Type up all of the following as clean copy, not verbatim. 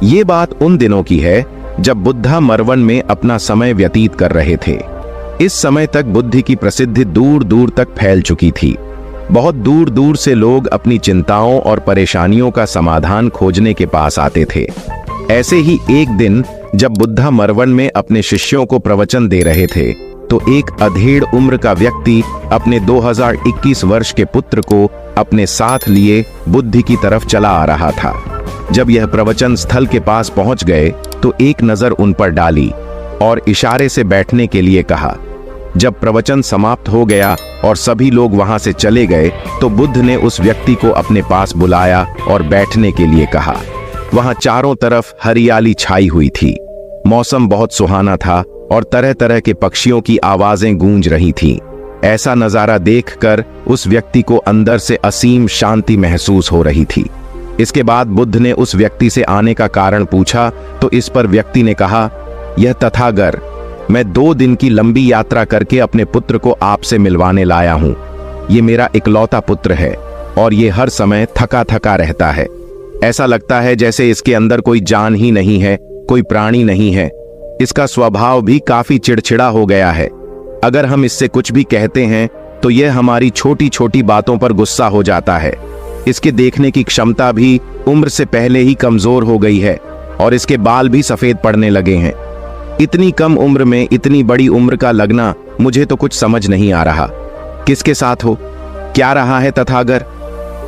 ये बात उन दिनों की है जब बुद्धा मरवन में अपना समय व्यतीत कर रहे थे। इस समय तक बुद्ध की प्रसिद्धि दूर दूर तक फैल चुकी थी। बहुत दूर दूर से लोग अपनी चिंताओं और परेशानियों का समाधान खोजने के पास आते थे। ऐसे ही एक दिन जब बुद्धा मरवन में अपने शिष्यों को प्रवचन दे रहे थे तो एक अधेड़ उम्र का व्यक्ति अपने 2021 वर्ष के पुत्र को अपने साथ लिए बुद्ध की तरफ चला आ रहा था। जब यह प्रवचन स्थल के पास पहुंच गए तो एक नजर उन पर डाली और इशारे से बैठने के लिए कहा। जब प्रवचन समाप्त हो गया और सभी लोग वहां से चले गए तो बुद्ध ने उस व्यक्ति को अपने पास बुलाया और बैठने के लिए कहा। वहां चारों तरफ हरियाली छाई हुई थी। मौसम बहुत सुहाना था और तरह तरह के पक्षियों की आवाजें गूंज रही थीं। ऐसा नजारा देखकर उस व्यक्ति को अंदर से असीम शांति महसूस हो रही थी। इसके बाद बुद्ध ने उस व्यक्ति से आने का कारण पूछा तो इस पर व्यक्ति ने कहा, यह तथागर, मैं 2 दिन की लंबी यात्रा करके अपने पुत्र को आपसे मिलवाने लाया हूं। ये मेरा इकलौता पुत्र है और ये हर समय थका थका रहता है। ऐसा लगता है जैसे इसके अंदर कोई जान ही नहीं है, कोई प्राणी नहीं है। इसका स्वभाव भी काफी चिड़चिड़ा हो गया है। अगर हम इससे कुछ भी कहते हैं तो यह हमारी छोटी छोटी बातों पर गुस्सा हो जाता है। इसके देखने की क्षमता भी उम्र से पहले ही कमजोर हो गई है और इसके बाल भी सफेद पड़ने लगे हैं। इतनी कम उम्र में इतनी बड़ी उम्र का लगना मुझे तो कुछ समझ नहीं आ रहा। किसके साथ हो, क्या रहा है तथागर?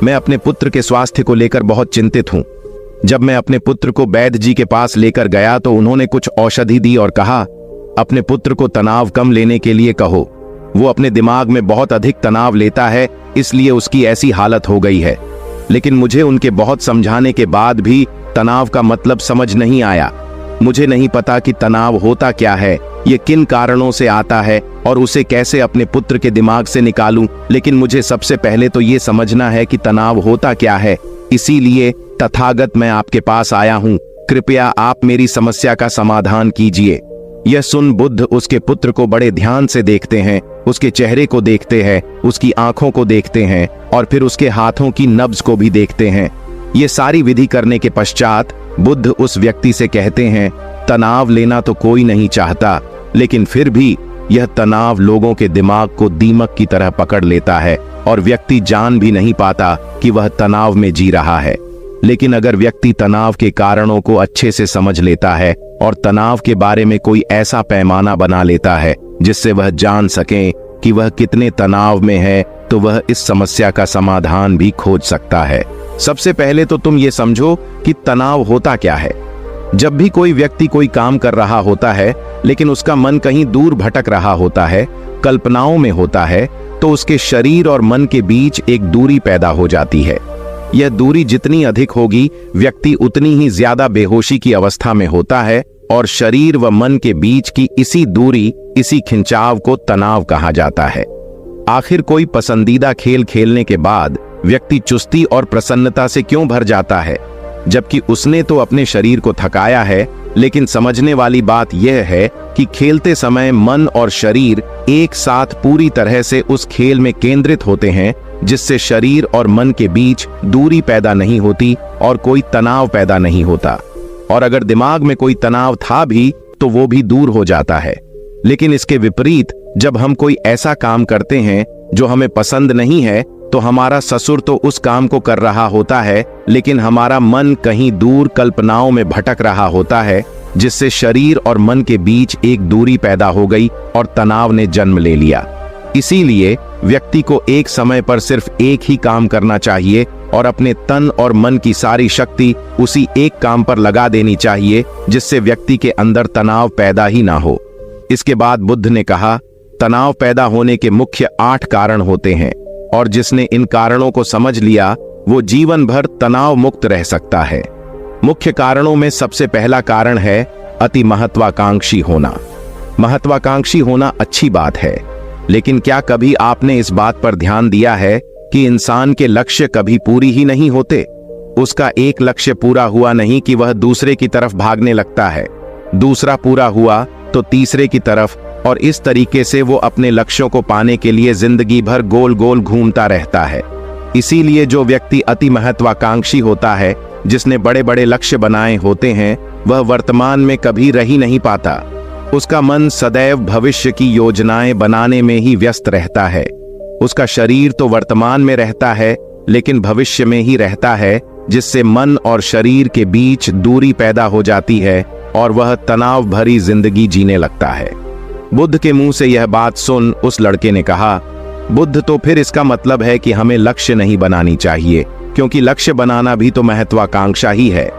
मैं अपने पुत्र के स्वास्थ्य को लेकर बहुत चिंतित हूं। जब मैं अपने पुत्र को वैद्य जी के पास लेकर गया तो उन्होंने कुछ औषधि दी और कहा, अपने पुत्र को तनाव कम लेने के लिए कहो। वो अपने दिमाग में बहुत अधिक तनाव लेता है, इसलिए उसकी ऐसी हालत हो गई है। लेकिन मुझे उनके बहुत समझाने के बाद भी तनाव का मतलब समझ नहीं आया। मुझे नहीं पता कि तनाव होता क्या है, ये किन कारणों से आता है और उसे कैसे अपने पुत्र के दिमाग से निकालूं। लेकिन मुझे सबसे पहले तो ये समझना है कि तनाव होता क्या है। इसीलिए तथागत मैं आपके पास आया हूं। कृपया आप मेरी समस्या का समाधान कीजिए। यह सुन बुद्ध उसके पुत्र को बड़े ध्यान से देखते हैं, उसके चेहरे को देखते हैं, उसकी आंखों को देखते हैं और फिर उसके हाथों की नब्ज को भी देखते हैं। ये सारी विधि करने के पश्चात बुद्ध उस व्यक्ति से कहते हैं, तनाव लेना तो कोई नहीं चाहता, लेकिन फिर भी यह तनाव लोगों के दिमाग को दीमक की तरह पकड़ लेता है और व्यक्ति जान भी नहीं पाता कि वह तनाव में जी रहा है। लेकिन अगर व्यक्ति तनाव के कारणों को अच्छे से समझ लेता है और तनाव के बारे में कोई ऐसा पैमाना बना लेता है जिससे वह जान सके कि वह कितने तनाव में है, तो वह इस समस्या का समाधान भी खोज सकता है। सबसे पहले तो तुम ये समझो कि तनाव होता क्या है। जब भी कोई व्यक्ति कोई काम कर रहा होता है लेकिन उसका मन कहीं दूर भटक रहा होता है, कल्पनाओं में होता है, तो उसके शरीर और मन के बीच एक दूरी पैदा हो जाती है। यह दूरी जितनी अधिक होगी, व्यक्ति उतनी ही ज्यादा बेहोशी की अवस्था में होता है और शरीर व मन के बीच की इसी दूरी, इसी खिंचाव को तनाव कहा जाता है। आखिर कोई पसंदीदा खेल खेलने के बाद व्यक्ति चुस्ती और प्रसन्नता से क्यों भर जाता है, जबकि उसने तो अपने शरीर को थकाया है। लेकिन समझने वाली बात यह है कि खेलते समय मन और शरीर एक साथ पूरी तरह से उस खेल में केंद्रित होते हैं, जिससे शरीर और मन के बीच दूरी पैदा नहीं होती और कोई तनाव पैदा नहीं होता। और अगर दिमाग में कोई तनाव था भी तो वो भी दूर हो जाता है। लेकिन इसके विपरीत जब हम कोई ऐसा काम करते हैं जो हमें पसंद नहीं है, तो हमारा ससुर तो उस काम को कर रहा होता है, लेकिन हमारा मन कहीं दूर कल्पनाओं में भटक रहा होता है, जिससे शरीर और मन के बीच एक दूरी पैदा हो गई और तनाव ने जन्म ले लिया। इसीलिए व्यक्ति को एक समय पर सिर्फ एक ही काम करना चाहिए और अपने तन और मन की सारी शक्ति उसी एक काम पर लगा देनी चाहिए, जिससे व्यक्ति के अंदर तनाव पैदा ही ना हो। इसके बाद बुद्ध ने कहा, तनाव पैदा होने के मुख्य 8 कारण होते हैं और जिसने इन कारणों को समझ लिया वो जीवन भर तनाव मुक्त रह सकता है। मुख्य कारणों में सबसे पहला कारण है अति महत्वाकांक्षी होना। महत्वाकांक्षी होना अच्छी बात है, लेकिन क्या कभी आपने इस बात पर ध्यान दिया है कि इंसान के लक्ष्य कभी पूरी ही नहीं होते? उसका एक लक्ष्य पूरा हुआ नहीं कि वह दूसरे की तरफ भागने लगता है, दूसरा पूरा हुआ तो तीसरे की तरफ, और इस तरीके से वो अपने लक्ष्यों को पाने के लिए जिंदगी भर गोल गोल घूमता रहता है। इसीलिए जो व्यक्ति अति महत्वाकांक्षी होता है, जिसने बड़े बड़े लक्ष्य बनाए होते हैं वह वर्तमान में कभी रह ही नहीं पाता। उसका मन सदैव भविष्य की योजनाएं बनाने में ही व्यस्त रहता है। उसका शरीर तो वर्तमान में रहता है लेकिन भविष्य में ही रहता है, जिससे मन और शरीर के बीच दूरी पैदा हो जाती है और वह तनाव भरी जिंदगी जीने लगता है। बुद्ध के मुंह से यह बात सुन उस लड़के ने कहा, बुद्ध, तो फिर इसका मतलब है कि हमें लक्ष्य नहीं बनानी चाहिए, क्योंकि लक्ष्य बनाना भी तो महत्वाकांक्षा ही है।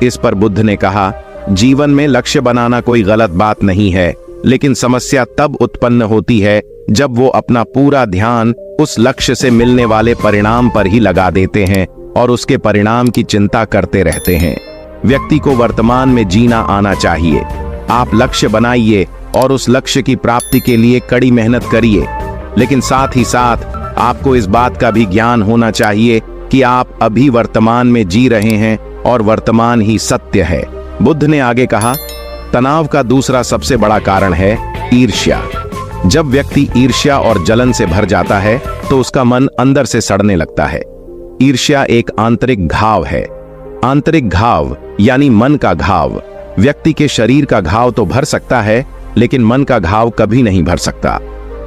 इस पर बुद्ध ने कहा, जीवन में लक्ष्य बनाना कोई गलत बात नहीं है, लेकिन समस्या तब उत्पन्न होती है जब वो अपना पूरा ध्यान उस लक्ष्य से मिलने वाले परिणाम पर ही लगा देते हैं और उसके परिणाम की चिंता करते रहते हैं। व्यक्ति को वर्तमान में जीना आना चाहिए। आप लक्ष्य बनाइए और उस लक्ष्य की प्राप्ति के लिए कड़ी मेहनत करिए, लेकिन साथ ही साथ आपको इस बात का भी ज्ञान होना चाहिए कि आप अभी वर्तमान में जी रहे हैं और वर्तमान ही सत्य है। बुद्ध ने आगे कहा, तनाव का दूसरा सबसे बड़ा कारण है ईर्ष्या। जब व्यक्ति ईर्ष्या और जलन से भर जाता है तो उसका मन अंदर से सड़ने लगता है। ईर्ष्या एक आंतरिक घाव है। आंतरिक घाव यानी मन का घाव। व्यक्ति के शरीर का घाव तो भर सकता है लेकिन मन का घाव कभी नहीं भर सकता।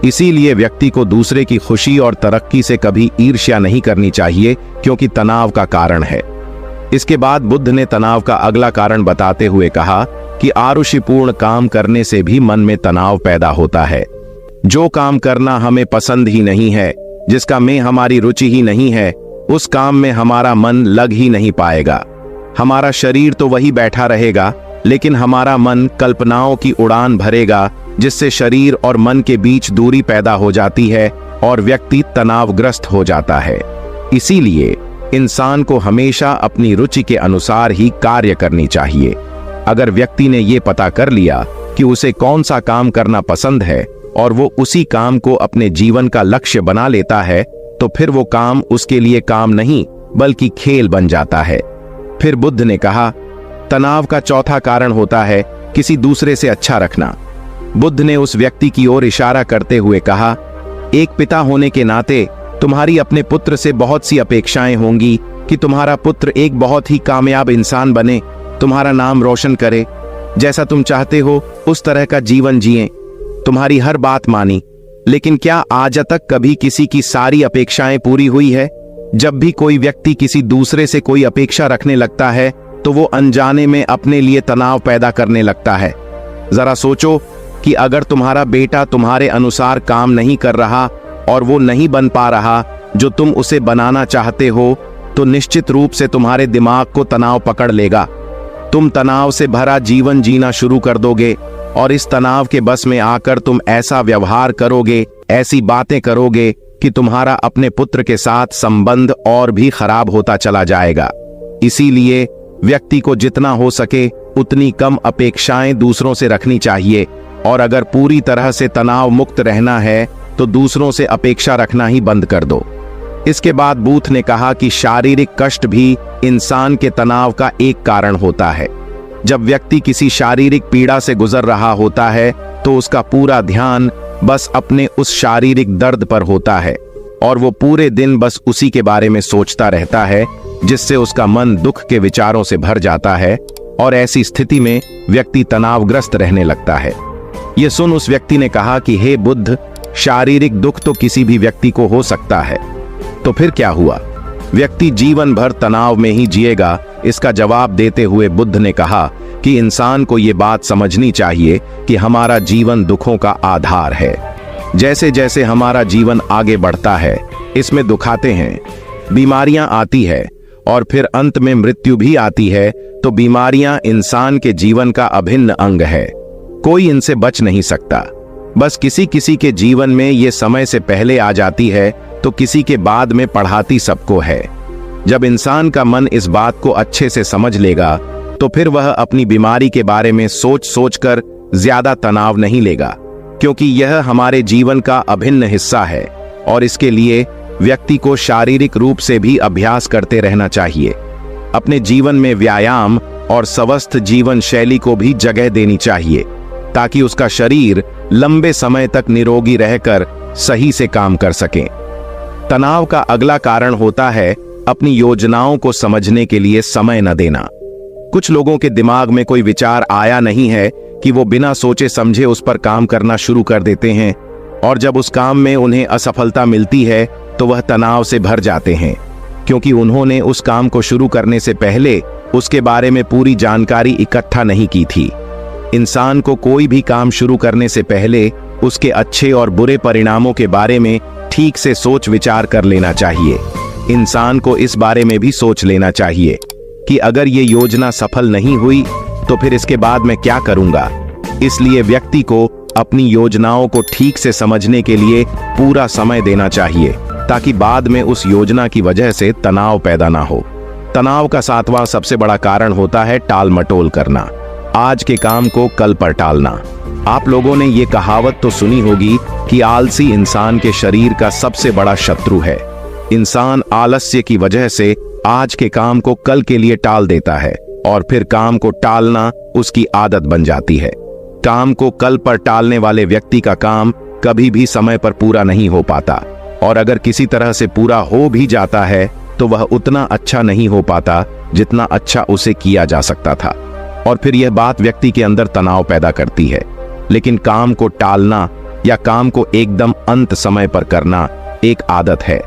इसीलिए व्यक्ति को दूसरे की खुशी और तरक्की से कभी ईर्ष्या नहीं करनी चाहिए, क्योंकि तनाव का कारण है। इसके बाद बुद्ध ने तनाव का अगला कारण बताते हुए कहा कि आरुषिपूर्ण काम करने से भी मन में तनाव पैदा होता है। जो काम करना हमें पसंद ही नहीं है, जिसका में हमारी रुचि ही नहीं है, उस काम में हमारा मन लग ही नहीं पाएगा। हमारा शरीर तो वही बैठा रहेगा लेकिन हमारा मन कल्पनाओं की उड़ान भरेगा, जिससे शरीर और मन के बीच दूरी पैदा हो जाती है और व्यक्ति तनावग्रस्त हो जाता है। इसीलिए इंसान को हमेशा अपनी रुचि के अनुसार ही कार्य करनी चाहिए। अगर व्यक्ति ने ये पता कर लिया कि उसे कौन सा काम करना पसंद है और वो उसी काम को अपने जीवन का लक्ष्य बना लेता है, तो फिर वो काम उसके लिए काम नहीं बल्कि खेल बन जाता है। फिर बुद्ध ने कहा, तनाव का चौथा कारण होता है किसी दूसरे से अच्छा रखना। बुद्ध ने उस व्यक्ति की ओर इशारा करते हुए कहा, एक पिता होने के नाते तुम्हारी अपने पुत्र से बहुत सी अपेक्षाएं होंगी कि तुम्हारा पुत्र एक बहुत ही कामयाब इंसान बने, तुम्हारा नाम रोशन करे, जैसा तुम चाहते हो उस तरह का जीवन जिए, तुम्हारी हर बात मानी। लेकिन क्या आज तक कभी किसी की सारी अपेक्षाएं पूरी हुई है? जब भी कोई व्यक्ति किसी दूसरे से कोई अपेक्षा रखने लगता है तो वो अनजाने में अपने लिए तनाव पैदा करने लगता है। जरा सोचो कि अगर तुम्हारा बेटा तुम्हारे अनुसार काम नहीं कर रहा और वो नहीं बन पा रहा जो तुम उसे बनाना चाहते हो, तो निश्चित रूप से तुम्हारे दिमाग को तनाव पकड़ लेगा। तुम तनाव से भरा जीवन जीना शुरू कर दोगे और इस तनाव के बस में आकर तुम ऐसा व्यवहार करोगे, ऐसी बातें करोगे कि तुम्हारा अपने पुत्र के साथ संबंध और भी खराब होता चला जाएगा। इसीलिए व्यक्ति को जितना हो सके उतनी कम अपेक्षाएं दूसरों से रखनी चाहिए, और अगर पूरी तरह से तनाव मुक्त रहना है तो दूसरों से अपेक्षा रखना ही बंद कर दो। इसके बाद बूथ ने कहा कि शारीरिक कष्ट भी इंसान के तनाव का एक कारण होता है। जब व्यक्ति किसी शारीरिक पीड़ा से गुजर रहा होता है तो उसका पूरा ध्यान बस अपने उस शारीरिक दर्द पर होता है और वो पूरे दिन बस उसी के बारे में सोचता रहता है, जिससे उसका मन दुख के विचारों से भर जाता है और ऐसी स्थिति में व्यक्ति तनावग्रस्त रहने लगता है। ये सुन उस व्यक्ति ने कहा कि हे बुद्ध, शारीरिक दुख तो किसी भी व्यक्ति को हो सकता है, तो फिर क्या हुआ? व्यक्ति जीवन भर तनाव में ही जिएगा? इसका जवाब देते हुए बुद्ध ने कहा कि इंसान को ये बात समझनी चाहिए कि हमारा जीवन दुखों का आधार है। जैसे जैसे हमारा जीवन आगे बढ़ता है, इसमें दुख आते हैं, बीमारियां आती है और फिर अंत में मृत्यु भी आती है। तो बीमारियां इंसान के जीवन का अभिन्न अंग है, कोई इनसे बच नहीं सकता। बस किसी किसी के जीवन में ये समय से पहले आ जाती है तो किसी के बाद में पढ़ाती सबको है। जब इंसान का मन इस बात को अच्छे से समझ लेगा तो फिर वह अपनी बीमारी के बारे में सोच सोचकर ज्यादा तनाव नहीं लेगा, क्योंकि यह हमारे जीवन का अभिन्न हिस्सा है और इसके लिए व्यक्ति को शारीरिक रूप से भी अभ्यास करते रहना चाहिए। अपने जीवन में व्यायाम और स्वस्थ जीवन शैली को भी जगह देनी चाहिए ताकि उसका शरीर लंबे समय तक निरोगी रहकर सही से काम कर सके। तनाव का अगला कारण होता है अपनी योजनाओं को समझने के लिए समय न देना। कुछ लोगों के दिमाग में कोई विचार आया नहीं है कि वो बिना सोचे समझे उस पर काम करना शुरू कर देते हैं, और जब उस काम में उन्हें असफलता मिलती है तो वह तनाव से भर जाते हैं, क्योंकि उन्होंने उस काम को शुरू करने से पहले उसके बारे में पूरी जानकारी इकट्ठा नहीं की थी। इंसान को कोई भी काम शुरू करने से पहले उसके अच्छे और बुरे परिणामों के बारे में ठीक से सोच विचार कर लेना चाहिए। इंसान को इस बारे में भी सोच लेना चाहिए कि अगर ये योजना सफल नहीं हुई तो फिर इसके बाद मैं क्या करूंगा। इसलिए व्यक्ति को अपनी योजनाओं को ठीक से समझने के लिए पूरा समय देना चाहिए, ताकि बाद में उस योजना की वजह से तनाव पैदा ना हो। तनाव का 7वां सबसे बड़ा कारण होता है टाल मटोल करना, आज के काम को कल पर टालना। आप लोगों ने ये कहावत तो सुनी होगी कि आलसी इंसान के शरीर का सबसे बड़ा शत्रु है। इंसान आलस्य की वजह से आज के काम को कल के लिए टाल देता है, और फिर काम को टालना उसकी आदत बन जाती है। काम को कल पर टालने वाले व्यक्ति का काम कभी भी समय पर पूरा नहीं हो पाता, और अगर किसी तरह से पूरा हो भी जाता है तो वह उतना अच्छा नहीं हो पाता जितना अच्छा उसे किया जा सकता था, और फिर यह बात व्यक्ति के अंदर तनाव पैदा करती है। लेकिन काम को टालना या काम को एकदम अंत समय पर करना एक आदत है,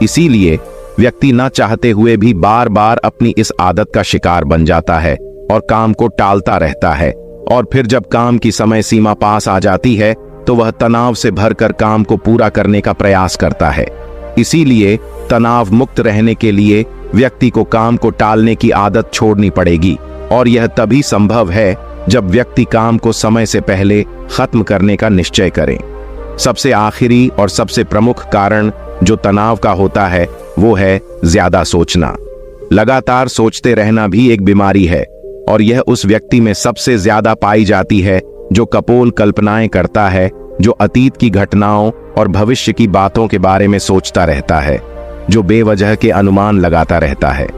इसीलिए व्यक्ति न चाहते हुए भी बार बार अपनी इस आदत का शिकार बन जाता है और काम को टालता रहता है, और फिर जब काम की समय सीमा पास आ जाती है तो वह तनाव से भरकर काम को पूरा करने का प्रयास करता है। इसीलिए तनाव मुक्त रहने के लिए व्यक्ति को काम को टालने की आदत छोड़नी पड़ेगी, और यह तभी संभव है जब व्यक्ति काम को समय से पहले खत्म करने का निश्चय करे। सबसे आखिरी और सबसे प्रमुख कारण जो तनाव का होता है वो है ज्यादा सोचना। लगातार सोचते रहना भी एक बीमारी है, और यह उस व्यक्ति में सबसे ज्यादा पाई जाती है जो कपोल कल्पनाएं करता है, जो अतीत की घटनाओं और भविष्य की बातों के बारे में सोचता रहता है, जो बेवजह के अनुमान लगाता रहता है।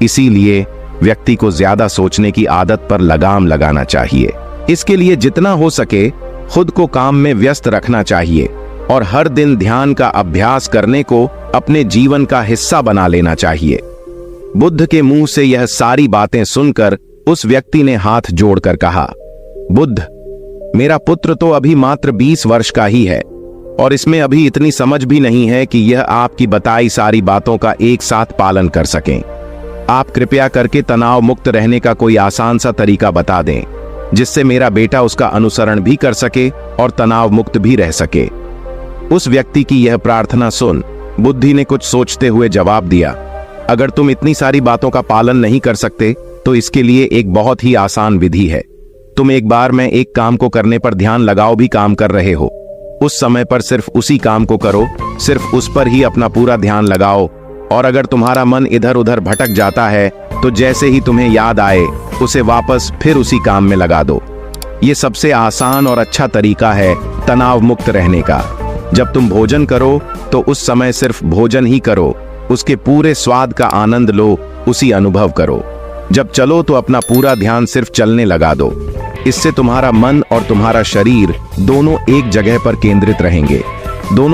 इसीलिए व्यक्ति को ज्यादा सोचने की आदत पर लगाम लगाना चाहिए। इसके लिए जितना हो सके खुद को काम में व्यस्त रखना चाहिए, और हर दिन ध्यान का अभ्यास करने को अपने जीवन का हिस्सा बना लेना चाहिए। बुद्ध के मुंह से यह सारी बातें सुनकर उस व्यक्ति ने हाथ जोड़कर कहा, बुद्ध, मेरा पुत्र तो अभी मात्र 20 वर्ष का ही है, और इसमें अभी इतनी समझ भी नहीं है कि यह आपकी बताई सारी बातों का एक साथ पालन कर सकें। आप कृपया करके तनाव मुक्त रहने का कोई आसान सा तरीका बता दें, जिससे मेरा बेटा उसका अनुसरण भी कर सके और तनाव मुक्त भी रह सके। उस व्यक्ति की यह प्रार्थना सुन बुद्धि ने कुछ सोचते हुए जवाब दिया, अगर तुम इतनी सारी बातों का पालन नहीं कर सकते तो इसके लिए एक बहुत ही आसान विधि है। तुम एक बार में एक काम को करने पर ध्यान लगाओ भी काम कर रहे हो, उस समय पर सिर्फ उसी काम को करो, सिर्फ उस पर ही अपना पूरा ध्यान लगाओ, और अगर तुम्हारा मन इधर उधर भटक जाता है तो जैसे ही तुम्हें याद आए उसे वापस फिर उसी काम में लगा दो। ये सबसे आसान और अच्छा तरीका है तनाव मुक्त रहने का। जब तुम भोजन करो तो उस समय सिर्फ भोजन ही करो, उसके पूरे स्वाद का आनंद लो, उसी अनुभव करो। जब चलो तो अपना पूरा ध्यान सिर्फ चलने लगा दो। इससे तुम्हारा मन और तुम्हारा शरीर दोनों एक जगह पर केंद्रित रहेंगे। दोनों